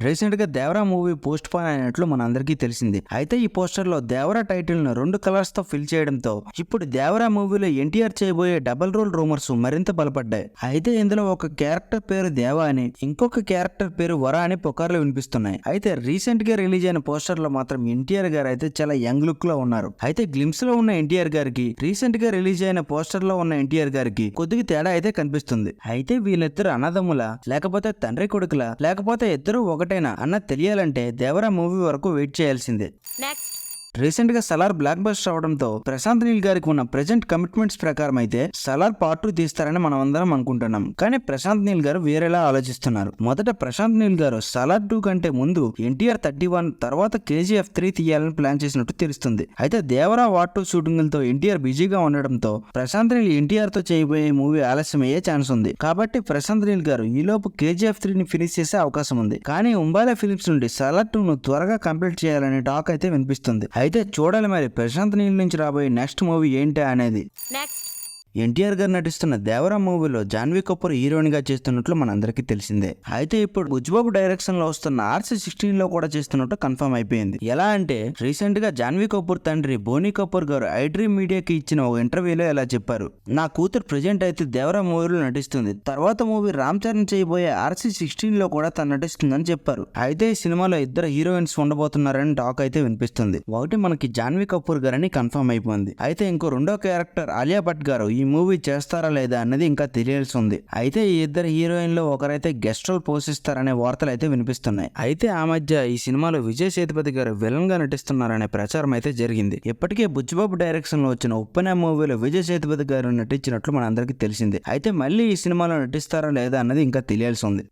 Recent గా Devara movie post phone అయినట్లు మనందరికీ తెలిసింది. అయితే ఈ పోస్టర్ లో దేవరా టైటిల్ ను 2 కలర్స్ తో ఫిల్ చేయడంతో ఇప్పుడు దేవరా మూవీలో ఎన్టీఆర్ చేయబోయే డబుల్ రోల్ రూమర్స్ మరింత బలపడ్డాయి. అయితే ఇందులో ఒక క్యారెక్టర్ పేరు దేవ అని, ఇంకొక క్యారెక్టర్ పేరు వర అని పుకార్లు వినిపిస్తున్నాయి. అయితే రీసెంట్ గా రిలీజ్ అయిన పోస్టర్ లో మాత్రం ఎన్టీఆర్ గారు అయితే చాలా యంగ్ లుక్ లో ఉన్నారు. అయితే గ్లిమ్స్ లో ఉన్న ఎన్టీఆర్ గారికి, రీసెంట్ గా రిలీజ్ అయిన పోస్టర్ లో ఉన్న ఎన్టీఆర్ గారికి కొద్దిగా తేడా అయితే కనిపిస్తుంది. అయితే వీళ్ళిద్దరు అన్నదమ్ముల, లేకపోతే తండ్రి కొడుకుల, లేకపోతే ఇద్దరు ఒకటేనా అన్న తెలియాలంటే దేవరా మూవీ వరకు వెయిట్ చేయాల్సిందే. రీసెంట్ గా సలార్ బ్లాక్ బస్టర్ అవడంతో ప్రశాంత్ నీల్ గారికి ఉన్న ప్రెజెంట్ కమిట్మెంట్స్ ప్రకారం అయితే సలార్ పార్ట్ 2 తీస్తారని మనం అందరం అనుకుంటున్నాం. కానీ ప్రశాంత్ నీల్ గారు వేరేలా ఆలోచిస్తున్నారు. మొదట ప్రశాంత్ నీల్ గారు సలార్ 2 కంటే ముందు ఎన్టీఆర్ 31 తర్వాత KGF 3 తీయాలని ప్లాన్ చేసినట్టు తెలుస్తుంది. అయితే దేవరా వార్ 2 షూటింగ్లతో ఎన్టీఆర్ బిజీగా ఉండడంతో ప్రశాంత్ నీల్ ఎన్టీఆర్ తో చేయబోయే మూవీ ఆలస్యమయ్యే ఛాన్స్ ఉంది. కాబట్టి ప్రశాంత్ నీల్ గారు ఈలోపు KGF 3 ని ఫినిష్ చేసే అవకాశం ఉంది. కానీ ఉంబాలా ఫిలిమ్స్ నుండి సలార్ 2 ను త్వరగా కంప్లీట్ చేయాలనే టాక్ అయితే వినిపిస్తుంది. అయితే చూడాలి మరి ప్రశాంత్ నీల్ నుంచి రాబోయే నెక్స్ట్ మూవీ ఏంటి అనేది. ఎన్టీఆర్ గారు నటిస్తున్న దేవరా మూవీలో జాన్వీ కపూర్ హీరోయిన్ గా చేస్తున్నట్లు మనందరికీ తెలిసిందే. అయితే ఇప్పుడు బుజ్బాబు డైరెక్షన్ లో వస్తున్న RC16 లో కూడా చేస్తున్నట్టు కన్ఫర్మ్ అయిపోయింది. ఎలా అంటే రీసెంట్ గా జాన్వీ కపూర్ తండ్రి బోనీ కపూర్ గారు ఐడ్రీమ్ మీడియాకి ఇచ్చిన ఒక ఇంటర్వ్యూలో ఇలా చెప్పారు: నా కూతురు ప్రెజెంట్ అయితే దేవరా మూవీలో నటిస్తుంది, తర్వాత మూవీ రామ్ చరణ్ చేయబోయే RC16 లో కూడా తను నటిస్తుందని చెప్పారు. అయితే ఈ సినిమాలో ఇద్దరు హీరోయిన్స్ ఉండబోతున్నారని టాక్ అయితే వినిపిస్తుంది. ఒకటి మనకి జాన్వీ కపూర్ గారని కన్ఫర్మ్ అయిపోయింది. అయితే ఇంకో రెండో క్యారెక్టర్ ఆలియా భట్ గారు ఈ మూవీ చేస్తారా లేదా అన్నది ఇంకా తెలియాల్సి ఉంది. అయితే ఈ ఇద్దరు హీరోయిన్లు ఒకరైతే గెస్ట్ రోల్ పోషిస్తారనే వార్తలు అయితే వినిపిస్తున్నాయి. అయితే ఆ మధ్య ఈ సినిమాలో విజయ్ సేతుపతి గారు విలన్ గా నటిస్తున్నారనే ప్రచారం అయితే జరిగింది. ఇప్పటికే బుజ్జిబాబు డైరెక్షన్ లో వచ్చిన ఉప్పెన మూవీలో విజయ్ సేతుపతి గారు నటించినట్లు మనందరికీ తెలిసింది. అయితే మళ్ళీ ఈ సినిమాలో నటిస్తారా లేదా అన్నది ఇంకా తెలియాల్సి ఉంది.